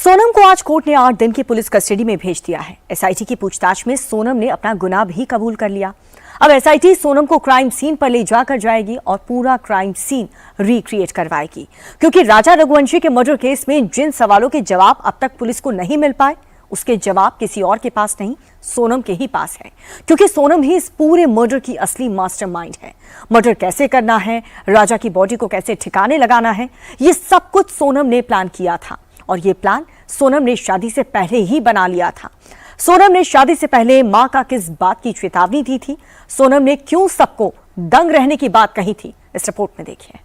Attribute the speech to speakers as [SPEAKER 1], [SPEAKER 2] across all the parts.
[SPEAKER 1] सोनम को आज कोर्ट ने 8 दिन की पुलिस कस्टडी में भेज दिया है। एसआईटी की पूछताछ में सोनम ने अपना गुनाह भी कबूल कर लिया। अब एसआईटी सोनम को क्राइम सीन पर ले जाकर जाएगी और पूरा क्राइम सीन रिक्रिएट करवाएगी, क्योंकि राजा रघुवंशी के मर्डर केस में जिन सवालों के जवाब अब तक पुलिस को नहीं मिल पाए, उसके जवाब किसी और के पास नहीं, सोनम के ही पास है, क्योंकि सोनम ही इस पूरे मर्डर की असली मास्टरमाइंड है। मर्डर कैसे करना है, राजा की बॉडी को कैसे ठिकाने लगाना है, ये सब कुछ सोनम ने प्लान किया था और ये प्लान सोनम ने शादी से पहले ही बना लिया था। सोनम ने शादी से पहले मां का किस बात की चेतावनी दी थी, सोनम ने क्यों सबको दंग रहने की बात कही थी, इस रिपोर्ट में देखिए।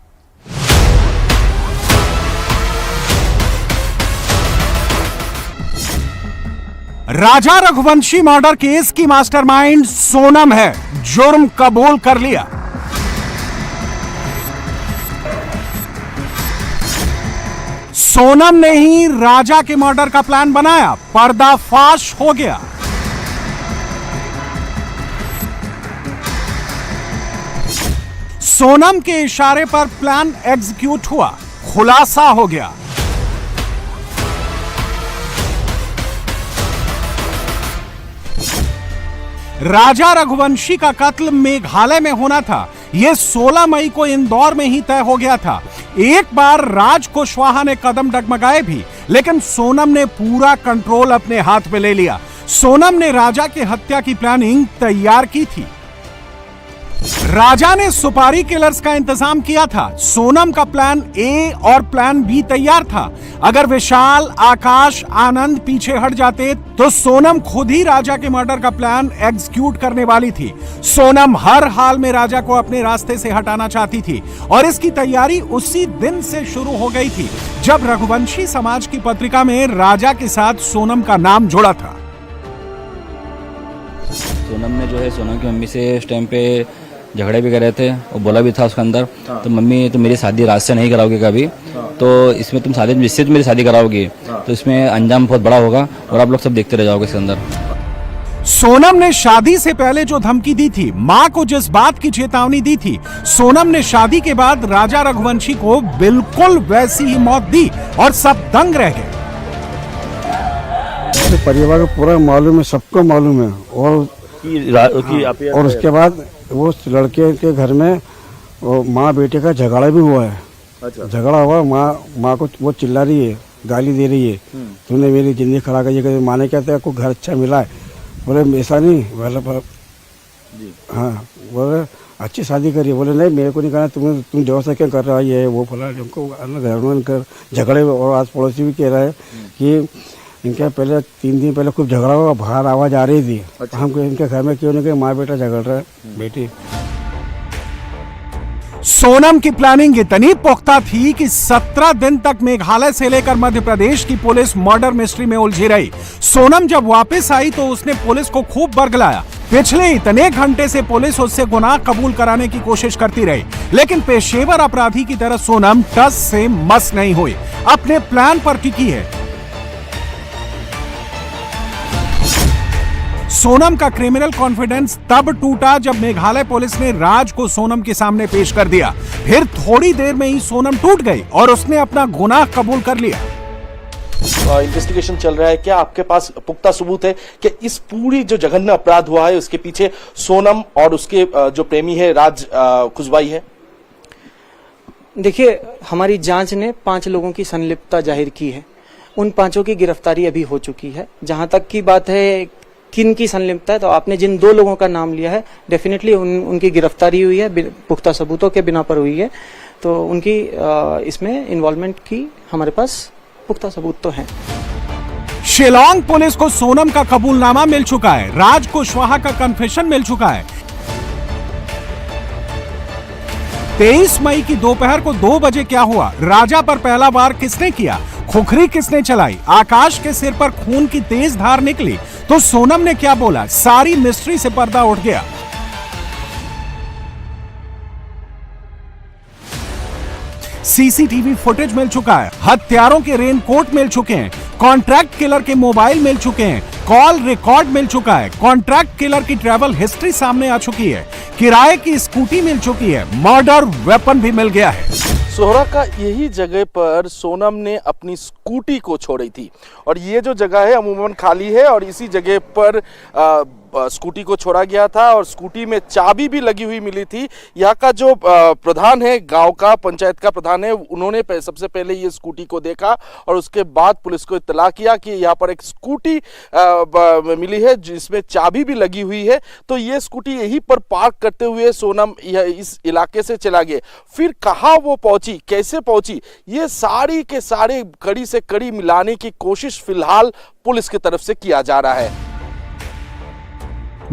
[SPEAKER 2] राजा रघुवंशी मर्डर केस की मास्टरमाइंड सोनम है, जुर्म कबूल कर लिया। सोनम ने ही राजा के मर्डर का प्लान बनाया, पर्दाफाश हो गया। सोनम के इशारे पर प्लान एग्जीक्यूट हुआ, खुलासा हो गया। राजा रघुवंशी का कत्ल मेघालय में होना था। यह 16 मई को इंदौर में ही तय हो गया था। एक बार राज कुशवाहा ने कदम डगमगाए भी, लेकिन सोनम ने पूरा कंट्रोल अपने हाथ में ले लिया। सोनम ने राजा की हत्या की प्लानिंग तैयार की थी। राजा ने सुपारी किलर्स का इंतजाम किया था। सोनम का प्लान ए और प्लान बी तैयार था। अगर विशाल, आकाश, आनंद पीछे हट जाते तो सोनम खुद ही राजा के मर्डर का प्लान एग्जीक्यूट करने वाली थी। सोनम हर हाल में राजा को अपने रास्ते से हटाना चाहती थी और इसकी तैयारी उसी दिन से शुरू हो गई थी जब रघुवंशी समाज की पत्रिका में राजा के साथ सोनम का नाम जुड़ा था।
[SPEAKER 3] सोनम ने जो है सोनम की मम्मी से उस टाइम पे झगड़े भी कर रहे थे और बोला भी था उसके अंदर, तो मम्मी तो मेरी शादी राज से नहीं कराओगे कभी, तो इसमें तुम शादी जिससे तुम मेरी शादी कराओगी तो इसमें अंजाम बहुत बड़ा होगा और आप लोग सब देखते रह जाओगे इसके अंदर।
[SPEAKER 2] सोनम ने शादी से पहले जो धमकी दी थी, मां को जिस बात की चेतावनी दी थी, सोनम ने शादी के बाद राजा रघुवंशी को बिल्कुल वैसी ही मौत दी और सब दंग रह गए।
[SPEAKER 4] परिवार को पूरा मालूम है, सबको मालूम है। और उसके बाद वो लड़के के घर में माँ बेटे का झगड़ा भी हुआ है। अच्छा। झगड़ा हुआ, माँ को वो चिल्ला रही है, गाली दे रही है, तूने मेरी जिंदगी खराब कर। माँ ने कहते आपको घर अच्छा मिला है, बोले ऐसा नहीं, बोले हाँ, बोले अच्छी शादी करी, बोले नहीं मेरे को नहीं करना, तुम जोर से क्या कर रहा है, ये वो बोला हमको कर झगड़े। और आज पड़ोसी भी कह रहा है कि इनके पहले 3 दिन पहले खूब झगड़ा हुआ, बाहर आवाज आ रही थी। अच्छा। हमको इनके घर में क्यों नहीं, माँ बेटा झगड़ रहा है बेटी।
[SPEAKER 2] सोनम की प्लानिंग इतनी पुख्ता थी कि 17 दिन तक मेघालय से लेकर मध्य प्रदेश की पुलिस मर्डर मिस्ट्री में उलझी रही। सोनम जब वापस आई तो उसने पुलिस को खूब बरगलाया। पिछले इतने घंटे से पुलिस उससे गुनाह कबूल कराने की कोशिश करती रही, लेकिन पेशेवर अपराधी की तरह सोनम टस से मस नहीं हुई, अपने प्लान पर टिकी है। सोनम का क्रिमिनल कॉन्फिडेंस तब टूटा जब मेघालय पुलिस ने राज को सोनम के सामने पेश कर दिया। फिर थोड़ी देर में ही सोनम टूट गई और उसने अपना गुनाह कबूल कर लिया।
[SPEAKER 5] इन्वेस्टिगेशन चल रहा है, क्या आपके पास पुख्ता सबूत है कि इस पूरी जो जघन्य अपराध हुआ है उसके पीछे सोनम और उसके जो प्रेमी है राज कुशवाहा है?
[SPEAKER 6] देखिए, हमारी जांच ने 5 लोगों की संलिप्तता जाहिर की है। उन 5 की गिरफ्तारी अभी हो चुकी है। जहां तक की बात है किन की संलिप्तता है, तो आपने जिन 2 लोगों का नाम लिया है, डेफिनेटली उनकी गिरफ्तारी हुई है, पुख्ता सबूतों के बिना पर हुई है। तो उनकी इसमें इन्वॉल्वमेंट की हमारे पास पुख्ता सबूत तो हैं।
[SPEAKER 2] शिलांग पुलिस को सोनम का कबूलनामा मिल चुका है, राज कुशवाहा का कन्फेशन मिल चुका है। 23 मई की दोपहर को 2 बजे क्या हुआ, राजा पर पहला वार किसने किया, खुखरी किसने चलाई, आकाश के सिर पर खून की तेज धार निकली तो सोनम ने क्या बोला, सारी मिस्ट्री से पर्दा उठ गया। सीसीटीवी फुटेज मिल चुका है, हत्यारों के रेनकोट मिल चुके हैं, कॉन्ट्रैक्ट किलर के मोबाइल मिल चुके हैं, कॉल रिकॉर्ड मिल चुका है, कॉन्ट्रैक्ट किलर की ट्रैवल हिस्ट्री सामने आ चुकी है, किराए की स्कूटी मिल चुकी है, मर्डर वेपन भी मिल गया है।
[SPEAKER 5] सोहरा का यही जगह पर सोनम ने अपनी स्कूटी को छोड़ी थी और ये जो जगह है अमूमन खाली है और इसी जगह पर स्कूटी को छोड़ा गया था और स्कूटी में चाबी भी लगी हुई मिली थी। यहाँ का जो प्रधान है, गांव का पंचायत का प्रधान है, उन्होंने सबसे पहले ये स्कूटी को देखा और उसके बाद पुलिस को इत्तला किया कि यहाँ पर एक स्कूटी मिली है जिसमें चाबी भी लगी हुई है। तो ये स्कूटी यहीं पर पार्क करते हुए सोनम इस इलाके से चला गया। फिर कहाँ वो पहुंची, कैसे पहुंची, ये सारी के सारे कड़ी से कड़ी मिलाने की कोशिश फिलहाल पुलिस की तरफ से किया जा रहा है।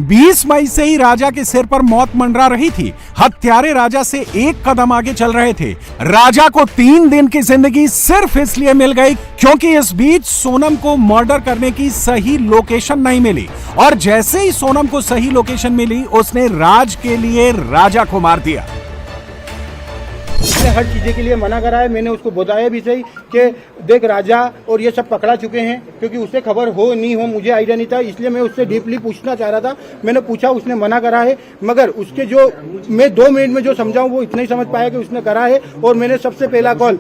[SPEAKER 2] 20 मई से ही राजा के सिर पर मौत मंडरा रही थी। हत्यारे राजा से एक कदम आगे चल रहे थे। राजा को 3 दिन की जिंदगी सिर्फ इसलिए मिल गई क्योंकि इस बीच सोनम को मर्डर करने की सही लोकेशन नहीं मिली और जैसे ही सोनम को सही लोकेशन मिली उसने राज के लिए राजा को मार दिया।
[SPEAKER 7] उसने हर चीज़ें के लिए मना करा है। मैंने उसको बताया भी सही कि देख राजा और ये सब पकड़ा चुके हैं, क्योंकि उससे खबर हो नहीं हो मुझे आइडिया नहीं था, इसलिए मैं उससे डीपली पूछना चाह रहा था। मैंने पूछा, उसने मना करा है, मगर उसके जो मैं 2 मिनट में जो समझाऊं वो इतना ही समझ पाया कि उसने करा है। और मैंने सबसे पहला कॉल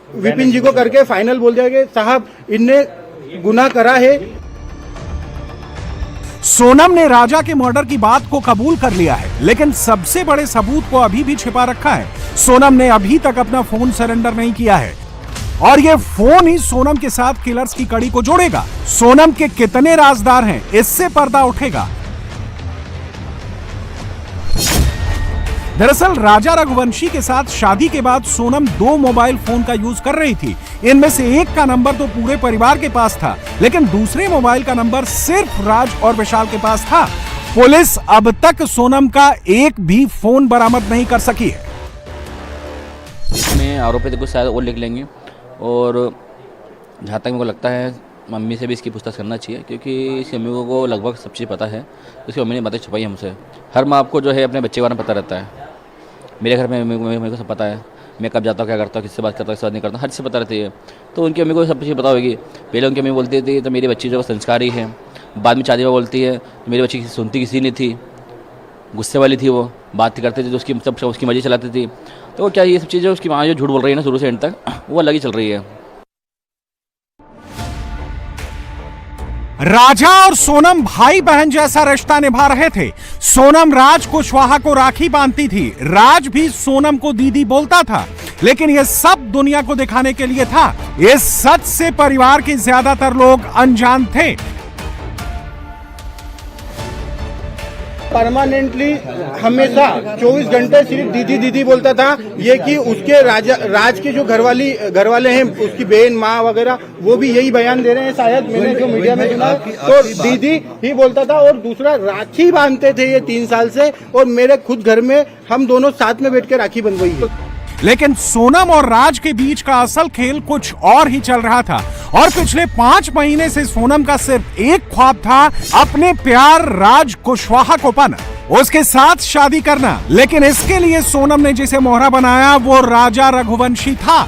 [SPEAKER 7] विपिन जी को करके फाइनल बोल दिया कि साहब इनने गुनाह करा है।
[SPEAKER 2] सोनम ने राजा के मर्डर की बात को कबूल कर लिया है, लेकिन सबसे बड़े सबूत को अभी भी छिपा रखा है। सोनम ने अभी तक अपना फोन सरेंडर नहीं किया है और यह फोन ही सोनम के साथ किलर्स की कड़ी को जोड़ेगा। सोनम के कितने राजदार हैं, इससे पर्दा उठेगा। दरअसल राजा रघुवंशी के साथ शादी के बाद सोनम 2 मोबाइल फोन का यूज कर रही थी। इनमें से एक का नंबर तो पूरे परिवार के पास था, लेकिन दूसरे मोबाइल का नंबर सिर्फ राज और विशाल के पास था। पुलिस अब तक सोनम का एक भी फोन बरामद नहीं कर सकी है।
[SPEAKER 3] इसमें आरोपी तो कुछ शायद और लिख लेंगे और जहाँ तक मेरे को लगता है मम्मी से भी इसकी पूछताछ करना चाहिए, क्योंकि इसकी मम्मी को लगभग सब चीज़ पता है। उसकी मम्मी ने बातें छुपाई हमसे। हर माँ आपको जो है अपने बच्चे के बारे में पता रहता है। मेरे घर में मेरे को सब पता है, मैं कब जाता हूँ, क्या करता हूँ, किससे बात करता हूँ, किससे बात नहीं करता हूँ, हर चीज़ पता रहती है। तो उनकी मम्मी को सब चीज़ पता होगी। पहले उनकी मम्मी बोलती थी तो मेरी बच्ची जो संस्कारी है, बाद में शादी में बोलती है तो मेरी बच्ची सुनती किसी नहीं थी, गुस्से वाली थी, वो बात करती थी तो उसकी सब उसकी मर्जी चलाती थी। तो क्या ये सब चीज़ें उसकी माँ जो झूठ बोल रही है ना शुरू से एंड तक, वो अलग ही चल रही है।
[SPEAKER 2] राजा और सोनम भाई बहन जैसा रिश्ता निभा रहे थे। सोनम राज कुशवाहा को राखी बांधती थी, राज भी सोनम को दीदी बोलता था, लेकिन यह सब दुनिया को दिखाने के लिए था। इस सच से परिवार के ज्यादातर लोग अनजान थे।
[SPEAKER 7] परमानेंटली हमेशा 24 घंटे सिर्फ दीदी दीदी बोलता था। ये कि उसके राज के जो घर वाले हैं, उसकी बहन माँ वगैरह, वो भी यही बयान दे रहे हैं, शायद मैंने जो मीडिया में सुना, तो दीदी ही बोलता था। और दूसरा, राखी बांधते थे ये 3 साल से, और मेरे खुद घर में हम दोनों साथ में बैठ के राखी बंधवाई है।
[SPEAKER 2] लेकिन सोनम और राज के बीच का असल खेल कुछ और ही चल रहा था और पिछले 5 महीने से सोनम का सिर्फ एक ख्वाब था, अपने प्यार राज कुशवाहा को पाना, उसके साथ शादी करना। लेकिन इसके लिए सोनम ने जिसे मोहरा बनाया वो राजा रघुवंशी था।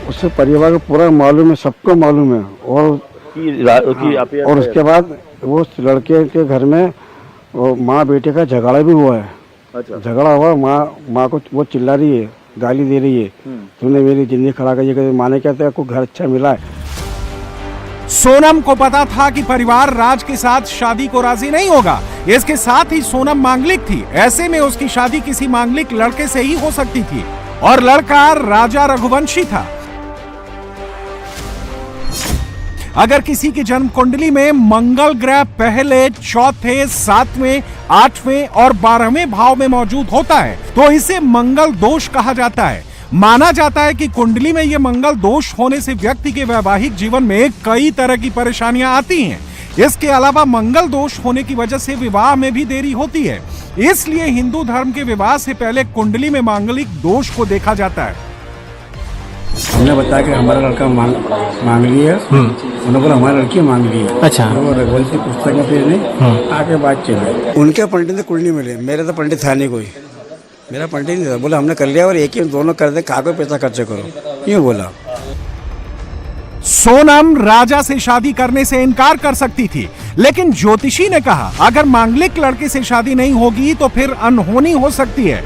[SPEAKER 4] उससे परिवार को पूरा मालूम है, सबको मालूम है। और उसके बाद वो लड़के के घर में माँ बेटे का झगड़ा भी हुआ है। अच्छा। झगड़ा हुआ, माँ को वो चिल्ला रही है, गाली दे रही है, तूने मेरी जिंदगी खड़ा कर दी। माँ ने कहते हैं आपको घर अच्छा मिला है।
[SPEAKER 2] सोनम को पता था कि परिवार राज के साथ शादी को राजी नहीं होगा। इसके साथ ही सोनम मांगलिक थी, ऐसे में उसकी शादी किसी मांगलिक लड़के से ही हो सकती थी और लड़का राजा रघुवंशी था। अगर किसी की जन्म कुंडली में मंगल ग्रह पहले, चौथे, 7वें, 8वें और 12वें भाव में मौजूद होता है तो इसे मंगल दोष कहा जाता है। माना जाता है कि कुंडली में यह मंगल दोष होने से व्यक्ति के वैवाहिक जीवन में कई तरह की परेशानियां आती हैं। इसके अलावा मंगल दोष होने की वजह से विवाह में भी देरी होती है। इसलिए हिंदू धर्म के विवाह से पहले कुंडली में मांगलिक दोष को देखा जाता है।
[SPEAKER 4] हमने बताया कि हमारा लड़का मांग लिया है, उन्होंने बोला हमारी लड़की मांग ली है। अच्छा। वो रघुवंशी पुस्तक में फिर नहीं आगे बात चले। उनके पंडित ने कुंडली मिले, मेरे तो पंडित था नहीं कोई, मेरा पंडित नहीं था। बोला हमने कर लिया और एक ही दोनों कर दे, कागज पैसा खर्च करो, यूँ बोला।
[SPEAKER 2] सोनम राजा से शादी करने से इनकार कर सकती थी, लेकिन ज्योतिषी ने कहा अगर मांगलिक लड़के से शादी नहीं होगी तो फिर अनहोनी हो सकती है।